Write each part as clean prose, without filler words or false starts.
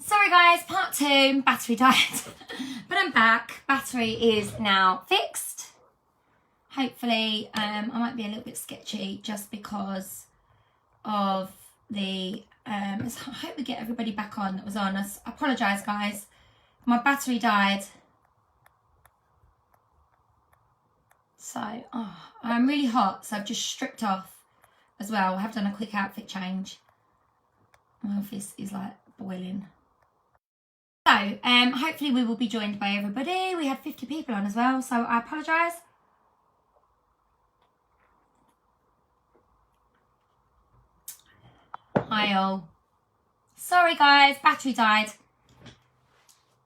Sorry guys, part 2, battery died. But I'm back. Battery is now fixed. Hopefully, I might be a little bit sketchy just because of the, I hope we get everybody back on that was on. I apologise guys, my battery died. So, I'm really hot, so I've just stripped off as well. I have done a quick outfit change. My office is like boiling. So, hopefully we will be joined by everybody. We had 50 people on as well, so I apologise. Hi all. Sorry guys, battery died.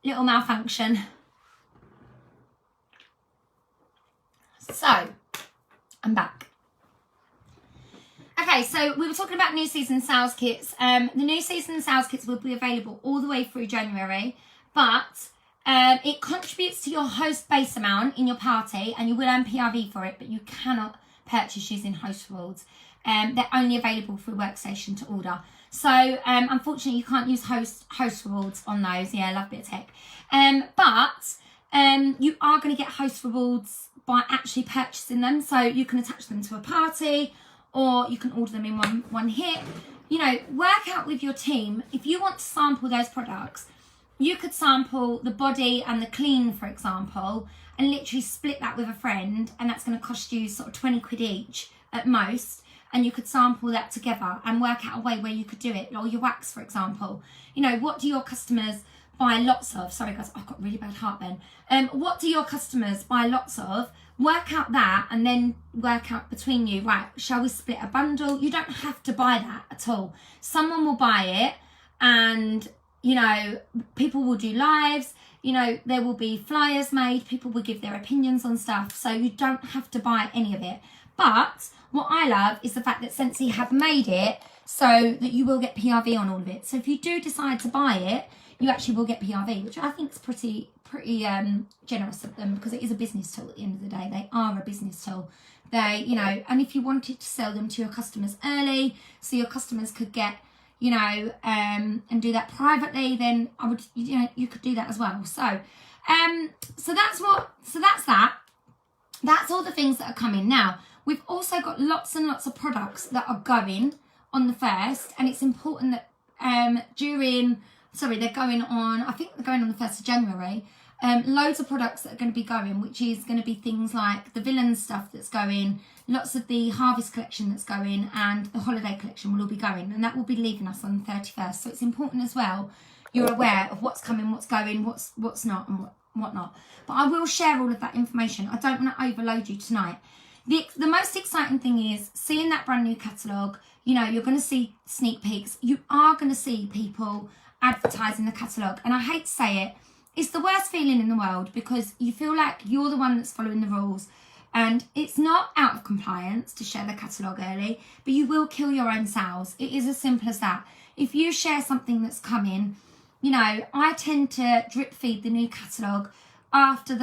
Little malfunction. So, I'm back. Okay, so we were talking about new season sales kits. The new season sales kits will be available all the way through January, but it contributes to your host base amount in your party, and you will earn PRV for it, but you cannot purchase using host rewards. They're only available through Workstation to order. So, unfortunately, you can't use host rewards on those. Yeah, I love a bit of tech. But you are going to get host rewards by actually purchasing them. So you can attach them to a party, or you can order them in one hit. You know, work out with your team. If you want to sample those products, you could sample the body and the clean, for example, and literally split that with a friend, and that's going to cost you sort of 20 quid each at most. And you could sample that together and work out a way where you could do it. Or your wax, for example. You know, what do your customers buy lots of? Sorry guys, I've got really bad heartburn. What do your customers buy lots of? Work out that, and then work out between you, right, shall we split a bundle? You don't have to buy that at all. Someone will buy it, and, you know, people will do lives. You know, there will be flyers made. People will give their opinions on stuff. So you don't have to buy any of it. But what I love is the fact that Scentsy have made it so that you will get PRV on all of it. So if you do decide to buy it, you actually will get PRV, which I think is pretty generous of them, because it is a business tool at the end of the day. They are a business tool. They, you know, and if you wanted to sell them to your customers early, so your customers could get, you know, and do that privately, then I would, you know, you could do that as well. So, so that's that. That's all the things that are coming. Now, we've also got lots and lots of products that are going on the 1st, and it's important that they're going on, I think they're going on the 1st of January. Loads of products that are going to be going, which is going to be things like the Villain stuff that's going, lots of the Harvest collection that's going, and the Holiday collection will all be going, and that will be leaving us on the 31st. So it's important as well you're aware of what's coming, what's going, what's not, and whatnot. But I will share all of that information. I don't want to overload you tonight. The most exciting thing is seeing that brand new catalogue. You know, you're going to see sneak peeks. You are going to see people advertising the catalogue. And I hate to say it, it's the worst feeling in the world, because you feel like you're the one that's following the rules. And it's not out of compliance to share the catalogue early, but you will kill your own sales. It is as simple as that. If you share something that's coming, you know, I tend to drip feed the new catalogue after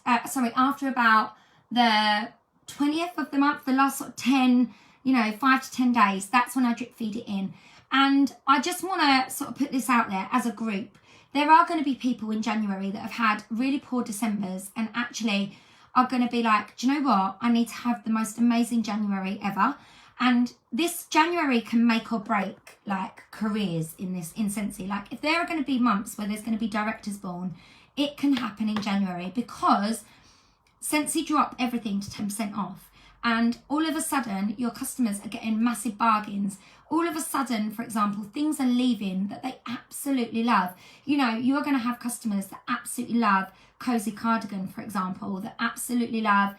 after about the 20th of the month, the last sort of 10, you know, 5 to 10 days. That's when I drip feed it in. And I just want to sort of put this out there as a group. There are going to be people in January that have had really poor Decembers and actually are going to be like, do you know what? I need to have the most amazing January ever. And this January can make or break like careers in Scentsy. Like if there are going to be months where there's going to be directors born, it can happen in January, because Scentsy drop everything to 10% off. And all of a sudden, your customers are getting massive bargains. All of a sudden, for example, things are leaving that they absolutely love. You know, you are going to have customers that absolutely love Cozy Cardigan, for example, that absolutely love.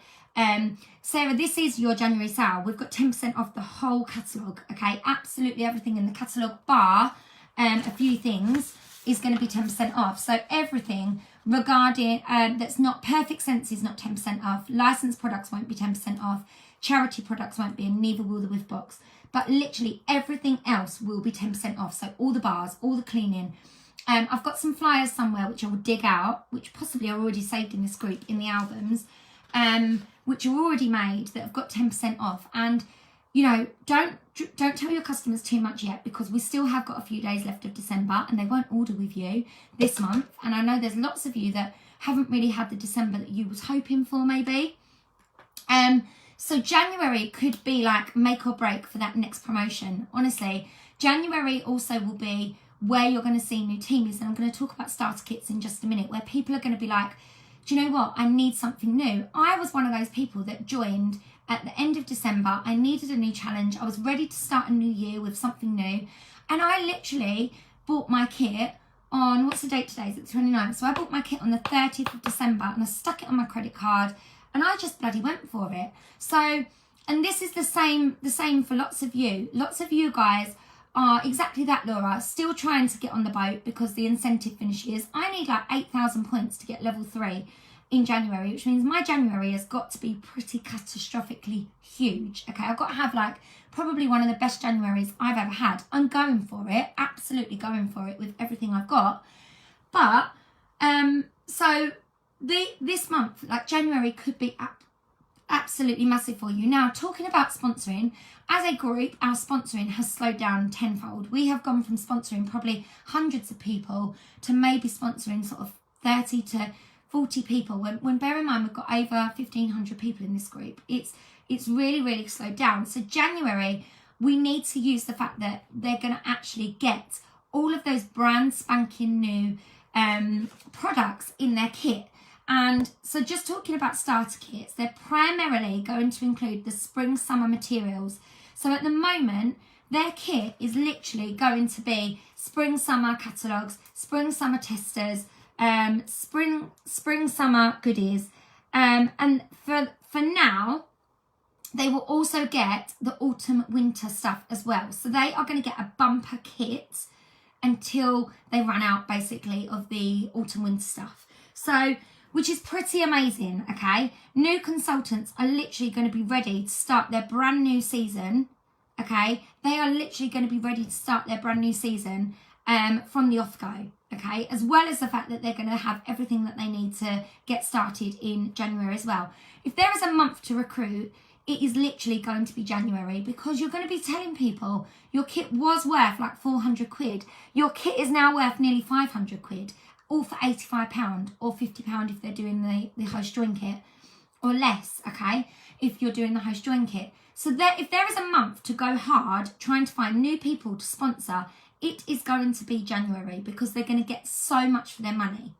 Sarah, this is your January sale. We've got 10% off the whole catalogue, okay? Absolutely everything in the catalogue, bar a few things, is going to be 10% off. So everything regarding that's not Perfect Scentsy is not 10% off. Licensed products won't be 10% off. Charity products won't be, and neither will the Whiff Box. But literally everything else will be 10% off. So all the bars, all the cleaning. I've got some flyers somewhere which I will dig out, which possibly are already saved in this group in the albums, which are already made, that have got 10% off. And you know, don't tell your customers too much yet, because we still have got a few days left of December and they won't order with you this month. And I know there's lots of you that haven't really had the December that you was hoping for, maybe. So January could be like make or break for that next promotion. Honestly, January also will be where you're going to see new teamies, and I'm going to talk about starter kits in just a minute, where people are going to be like, do you know what, I need something new. I was one of those people that joined at the end of December. I needed a new challenge. I was ready to start a new year with something new, and I literally bought my kit on, what's the date today? Is it the 29th? So I bought my kit on the 30th of December and I stuck it on my credit card and I just bloody went for it. So, and this is the same for lots of you. Lots of you guys are exactly that, Laura, still trying to get on the boat because the incentive finishes. I need like 8,000 points to get level 3 in January, which means my January has got to be pretty catastrophically huge. Okay, I've got to have like probably one of the best Januaries I've ever had. I'm going for it, absolutely going for it with everything I've got. But so this month, like January, could be absolutely massive for you. Now, talking about sponsoring, as a group, our sponsoring has slowed down tenfold. We have gone from sponsoring probably hundreds of people to maybe sponsoring sort of 30 to 40 people. When bear in mind we've got over 1,500 people in this group, it's really, really slowed down. So January, we need to use the fact that they're going to actually get all of those brand spanking new products in their kit. And so just talking about starter kits, they're primarily going to include the spring summer materials. So at the moment, their kit is literally going to be spring summer catalogues, spring summer testers, spring summer goodies. And for now, they will also get the autumn winter stuff as well. So they are going to get a bumper kit until they run out basically of the autumn winter stuff. So, which is pretty amazing, okay? New consultants are literally going to be ready to start their brand new season, okay? They are literally going to be ready to start their brand new season from the off-go, okay? As well as the fact that they're going to have everything that they need to get started in January as well. If there is a month to recruit, it is literally going to be January, because you're going to be telling people your kit was worth like 400 quid. Your kit is now worth nearly 500 quid. All for £85 or £50 if they're doing the host join kit, or less, okay, if you're doing the host join kit. So if there is a month to go hard trying to find new people to sponsor, it is going to be January, because they're going to get so much for their money.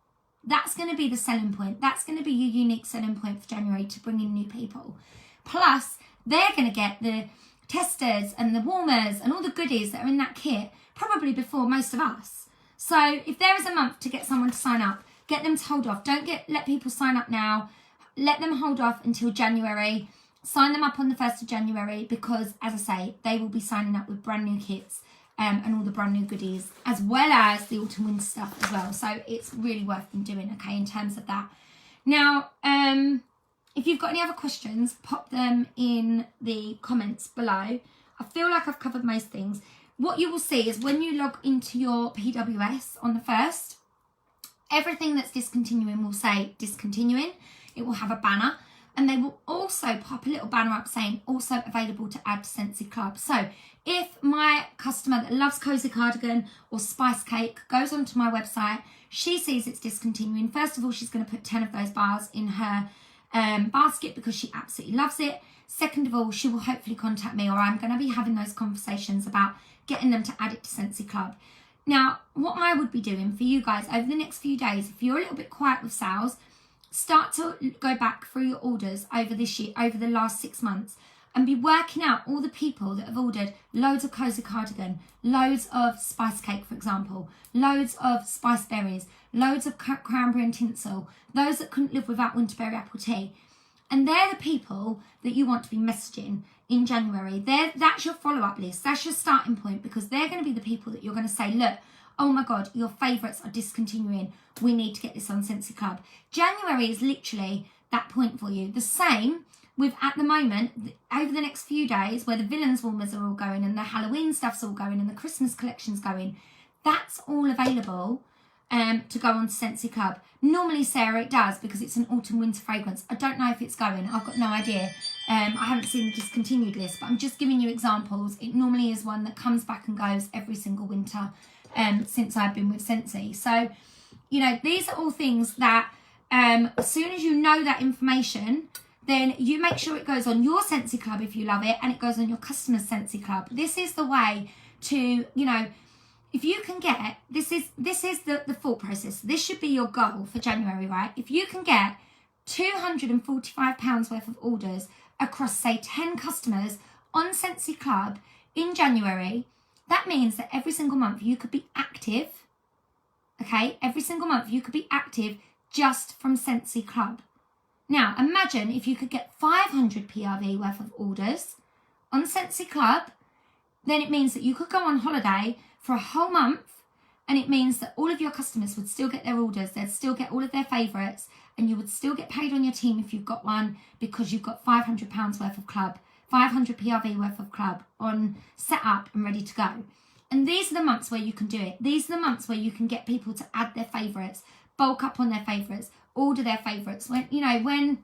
That's going to be the selling point. That's going to be your unique selling point for January, to bring in new people. Plus, they're going to get the testers and the warmers and all the goodies that are in that kit probably before most of us. So if there is a month to get someone to sign up, get them to hold off. Don't let people sign up now. Let them hold off until January. Sign them up on the 1st of January, because, as I say, they will be signing up with brand new kits and all the brand new goodies, as well as the autumn winter stuff as well. So it's really worth them doing, okay, in terms of that. Now, if you've got any other questions, pop them in the comments below. I feel like I've covered most things. What you will see is when you log into your PWS on the 1st, everything that's discontinuing will say discontinuing. It will have a banner, and they will also pop a little banner up saying also available to add to Scentsy Club. So if my customer that loves Cozy Cardigan or Spice Cake goes onto my website, she sees it's discontinuing. First of all, she's going to put 10 of those bars in her basket because she absolutely loves it. Second of all, she will hopefully contact me, or I'm going to be having those conversations about getting them to add it to Scentsy Club. Now, what I would be doing for you guys over the next few days, if you're a little bit quiet with sales, start to go back through your orders over this year, over the last 6 months, and be working out all the people that have ordered loads of Cozy Cardigan, loads of Spice Cake, for example, loads of Spice Berries, loads of Cranberry and Tinsel, those that couldn't live without Winterberry Apple Tea. And they're the people that you want to be messaging in January. That's your follow-up list. That's your starting point, because they're going to be the people that you're going to say, look, oh my God, your favourites are discontinuing. We need to get this on Scentsy Club. January is literally that point for you. The same with, at the moment, over the next few days, where the Villains warmers are all going and the Halloween stuff's all going and the Christmas collection's going. That's all available to go on to Scentsy Club. Normally, Sarah, it does because it's an autumn winter fragrance. I don't know if it's going. I've got no idea. I haven't seen the discontinued list, but I'm just giving you examples. It normally is one that comes back and goes every single winter since I've been with Scentsy. So, you know, these are all things that as soon as you know that information, then you make sure it goes on your Scentsy Club if you love it, and it goes on your customer's Scentsy Club. This is the way to, you know, if you can get, this is the thought process. This should be your goal for January, right? If you can get £245 worth of orders across, say, 10 customers on Scentsy Club in January, that means that every single month you could be active, okay? Every single month you could be active just from Scentsy Club. Now, imagine if you could get 500 PRV worth of orders on Scentsy Club, then it means that you could go on holiday for a whole month, and it means that all of your customers would still get their orders, they'd still get all of their favourites, and you would still get paid on your team if you've got one, because you've got £500 worth of club, 500 PRV worth of club on set up and ready to go. And these are the months where you can do it. These are the months where you can get people to add their favourites, bulk up on their favourites, order their favourites. When, you know, when,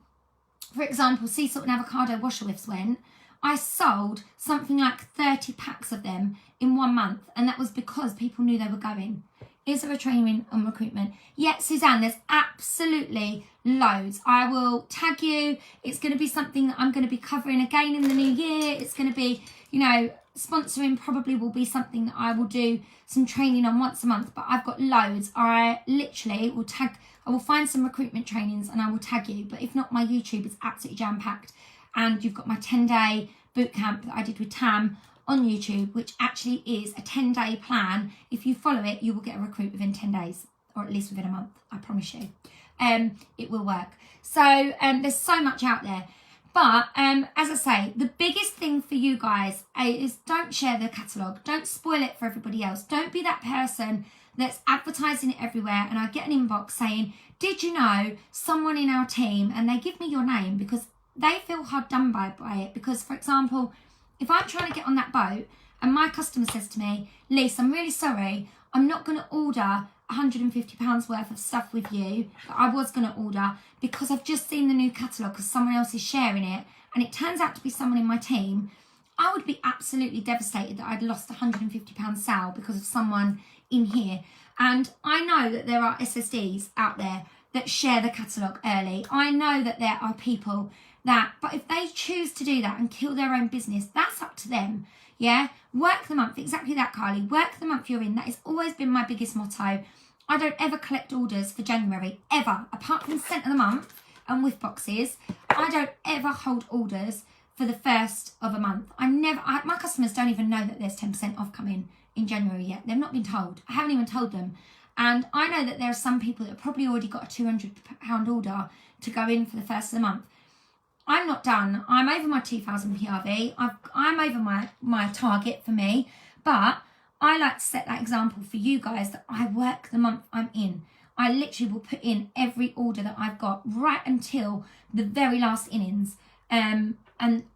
for example, sea salt and avocado washer whiffs went, I sold something like 30 packs of them in 1 month, and that was because people knew they were going. Is there a training on recruitment? Yeah, Suzanne, there's absolutely loads. I will tag you. It's going to be something that I'm going to be covering again in the new year. It's going to be, you know, sponsoring probably will be something that I will do some training on once a month, but I've got loads. I literally will tag, I will find some recruitment trainings and I will tag you. But if not, my YouTube is absolutely jam-packed. And you've got my 10-day boot camp that I did with Tam on YouTube, which actually is a 10-day plan. If you follow it, you will get a recruit within 10 days, or at least within a month, I promise you. It will work. So there's so much out there. But as I say, the biggest thing for you guys is don't share the catalogue. Don't spoil it for everybody else. Don't be that person that's advertising it everywhere. And I get an inbox saying, did you know someone in our team? And they give me your name because they feel hard done by it. Because, for example, if I'm trying to get on that boat and my customer says to me, Lisa, I'm really sorry, I'm not going to order £150 worth of stuff with you that I was going to order because I've just seen the new catalogue because someone else is sharing it and it turns out to be someone in my team, I would be absolutely devastated that I'd lost £150 sale because of someone in here. And I know that there are SSDs out there that share the catalogue early. I know that there are people that, but if they choose to do that and kill their own business, that's up to them. Yeah, work the month, exactly that, Carly. Work the month you're in. That has always been my biggest motto. I don't ever collect orders for January, ever. Apart from scent of the month and whiff boxes, I don't ever hold orders for the first of a month. My customers don't even know that there's 10% off coming in January yet. They've not been told. I haven't even told them. And I know that there are some people that have probably already got a £200 order to go in for the first of the month. I'm not done. I'm over my 2,000 PRV. I'm over my target for me. But I like to set that example for you guys that I work the month I'm in. I literally will put in every order that I've got right until the very last innings. And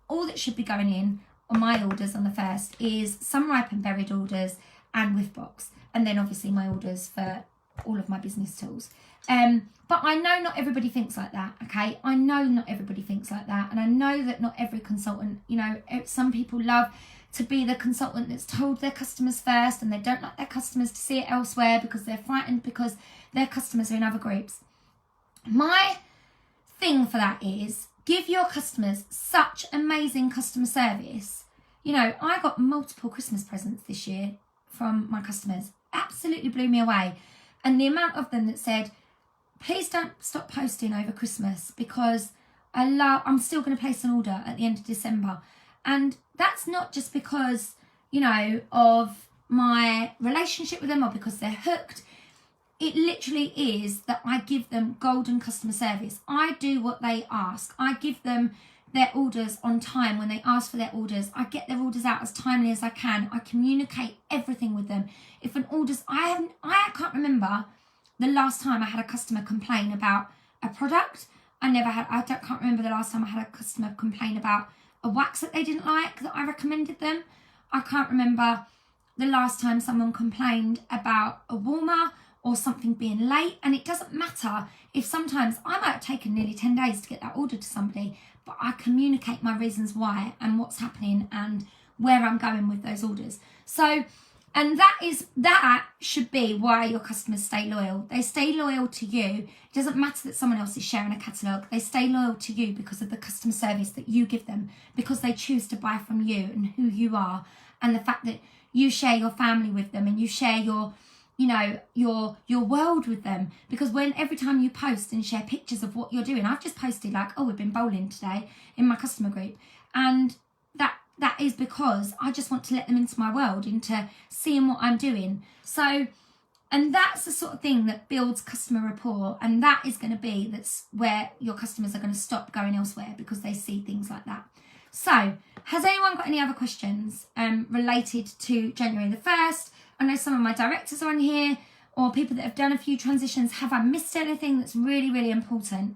all that should be going in on my orders on the first is some ripe and buried orders and whiff box. And then obviously my orders for all of my business tools. But I know not everybody thinks like that, okay? I know not everybody thinks like that. And I know that not every consultant, you know, some people love to be the consultant that's told their customers first and they don't like their customers to see it elsewhere because they're frightened because their customers are in other groups. My thing for that is give your customers such amazing customer service. You know, I got multiple Christmas presents this year from my customers. Absolutely blew me away. And the amount of them that said, please don't stop posting over Christmas because I'm still going to place an order at the end of December. And that's not just because, you know, of my relationship with them or because they're hooked. It literally is that I give them golden customer service. I do what they ask. I give them their orders on time when they ask for their orders. I get their orders out as timely as I can. I communicate everything with them. If an order's, I can't remember the last time I had a customer complain about a product. Can't remember the last time I had a customer complain about a wax that they didn't like that I recommended them. I can't remember the last time someone complained about a warmer or something being late. And it doesn't matter if sometimes I might have taken nearly 10 days to get that order to somebody, but I communicate my reasons why and what's happening and where I'm going with those orders. So, and that should be why your customers stay loyal. They stay loyal to you. It doesn't matter that someone else is sharing a catalogue. They stay loyal to you because of the customer service that you give them, because they choose to buy from you and who you are, and the fact that you share your family with them and you share your world with them. Because every time you post and share pictures of what you're doing, I've just posted like, oh, we've been bowling today in my customer group, and that is because I just want to let them into my world, into seeing what I'm doing. So, and that's the sort of thing that builds customer rapport, and that's where your customers are going to stop going elsewhere, because they see things like that. So, has anyone got any other questions related to January the 1st? I know some of my directors are on here, or people that have done a few transitions. Have I missed anything that's really, really important?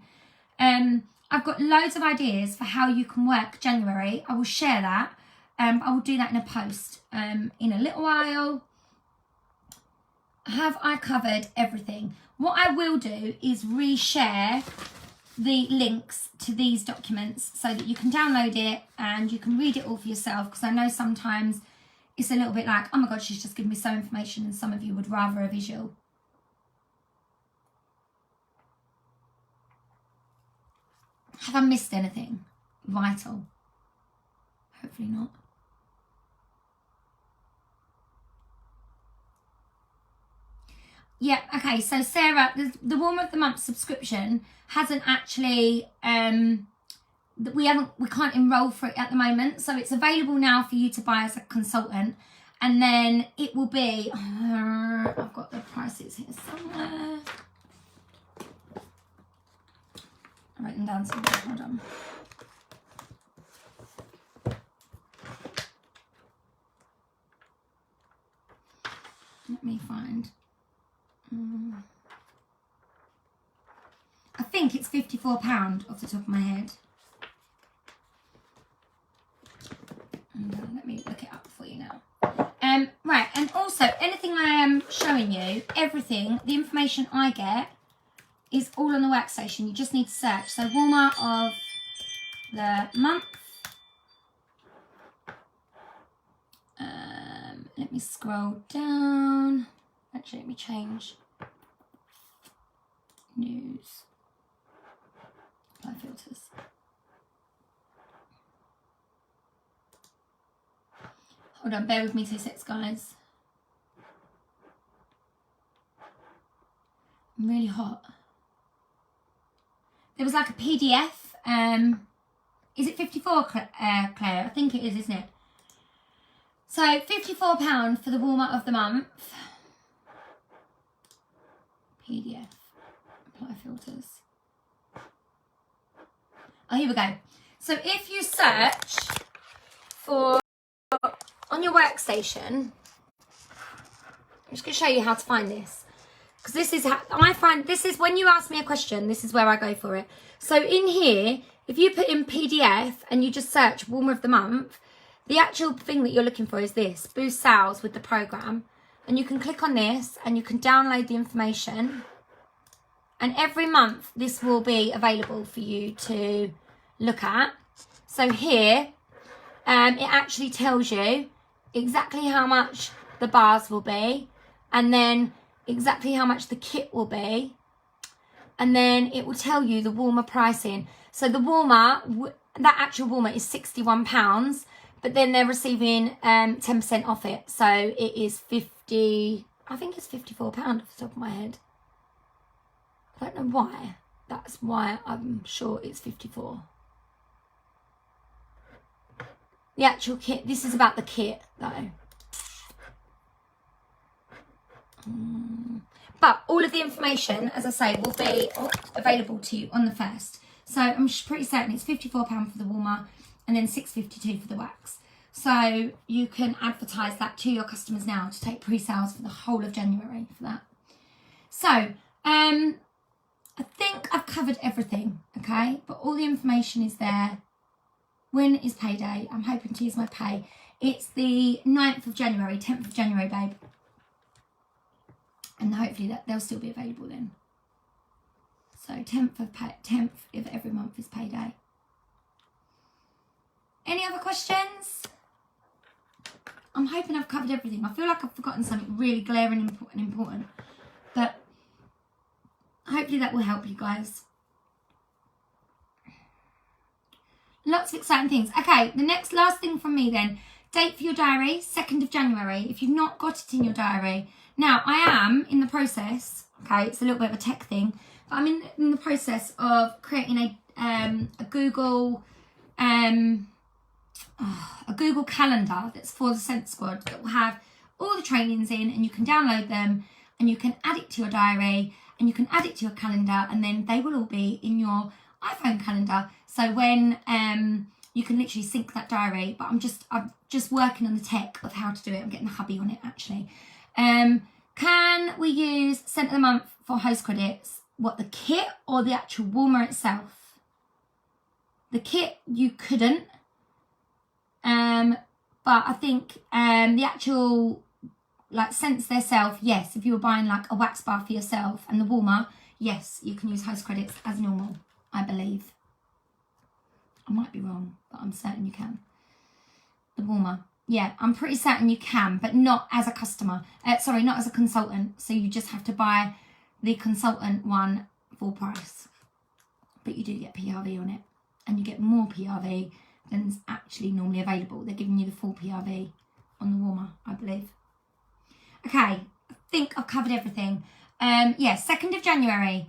I've got loads of ideas for how you can work January. I will share that. I will do that in a post in a little while. Have I covered everything? What I will do is reshare the links to these documents so that you can download it and you can read it all for yourself, because I know sometimes it's a little bit like, oh my God, she's just given me so information, and some of you would rather a visual. Have I missed anything vital? Hopefully not. Yeah, okay, so Sarah, the Warmer of the Month subscription hasn't actually, we can't enroll for it at the moment, so it's available now for you to buy as a consultant, and then it will be, I've got the prices here somewhere. I'll write them down somewhere, hold on. Let me find. I think it's £54 off the top of my head. And, let me look it up for you now. Right, and also anything I am showing you, everything, the information I get is all on the workstation. You just need to search. So Warmer of the Month. Let me scroll down. Actually, let me change. News. Apply filters. Hold on, bear with me 2 seconds, guys. I'm really hot. There was like a PDF. Is it 54, Claire? I think it is, isn't it? So £54 for the Warmer of the Month. PDF. Apply filters. Oh, here we go. So if you search for, on your workstation, I'm just going to show you how to find this. Because this is how I find, this is when you ask me a question, this is where I go for it. So in here, if you put in PDF and you just search Warmer of the Month, the actual thing that you're looking for is this, boost sales with the program. And you can click on this and you can download the information. And every month this will be available for you to look at. So here, it actually tells you exactly how much the bars will be, and then exactly how much the kit will be, and then it will tell you the Warmer pricing. So the Warmer, that actual Warmer is £61, but then they're receiving 10% off it. So it is 50, I think it's £54 off the top of my head. I don't know why. That's why I'm sure it's 54. The actual kit, this is about the kit though. But all of the information, as I say, will be available to you on the 1st. So I'm pretty certain it's £54 for the Warmer and then £6.52 for the wax. So you can advertise that to your customers now to take pre-sales for the whole of January for that. So I think I've covered everything, okay? But all the information is there. When is payday? I'm hoping to use my pay. It's the 9th of January, 10th of January, babe. And hopefully that they'll still be available then. So 10th of every month is payday. Any other questions? I'm hoping I've covered everything. I feel like I've forgotten something really glaring and important. But hopefully that will help you guys. Lots of exciting things. Okay, the last thing from me then. Date for your diary, 2nd of January. If you've not got it in your diary. Now, I am in the process, okay, it's a little bit of a tech thing, but I'm in the process of creating a Google calendar that's for the Scent Squad that will have all the trainings in, and you can download them and you can add it to your diary and you can add it to your calendar, and then they will all be in your iPhone calendar. So when you can literally sync that diary, but I'm just working on the tech of how to do it. I'm getting the hubby on it actually. Can we use Scent of the Month for host credits? What, the kit or the actual warmer itself? The kit you couldn't. But I think the actual like scents themselves, yes. If you were buying like a wax bar for yourself and the warmer, yes, you can use host credits as normal, I believe. I might be wrong, but I'm certain you can. The warmer. Yeah, I'm pretty certain you can, but not as a customer. Sorry, not as a consultant. So you just have to buy the consultant one full price. But you do get PRV on it. And you get more PRV than is actually normally available. They're giving you the full PRV on the warmer, I believe. Okay, I think I've covered everything. Yeah, 2nd of January.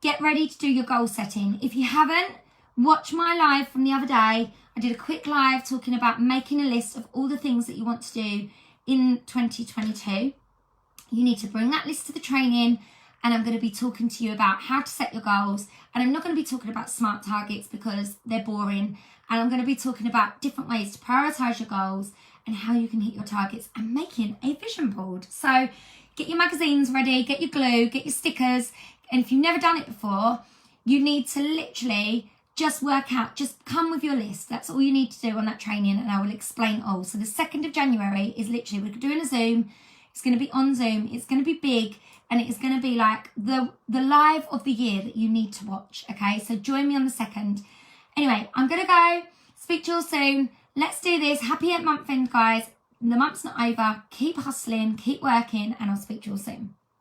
Get ready to do your goal setting. If you haven't, watch my live from the other day. I did a quick live talking about making a list of all the things that you want to do in 2022. You need to bring that list to the training, and I'm going to be talking to you about how to set your goals. And I'm not going to be talking about SMART targets because they're boring. And I'm going to be talking about different ways to prioritise your goals and how you can hit your targets and making a vision board. So get your magazines ready, get your glue, get your stickers. And if you've never done it before, you need to literally just work out, just come with your list. That's all you need to do on that training, and I will explain all. So the 2nd of January is literally, we're doing a Zoom. It's going to be on Zoom. It's going to be big, and it's going to be like the live of the year that you need to watch, okay? So join me on the 2nd. Anyway, I'm going to go. Speak to you all soon. Let's do this. Happy month end, guys. The month's not over. Keep hustling, keep working, and I'll speak to you all soon.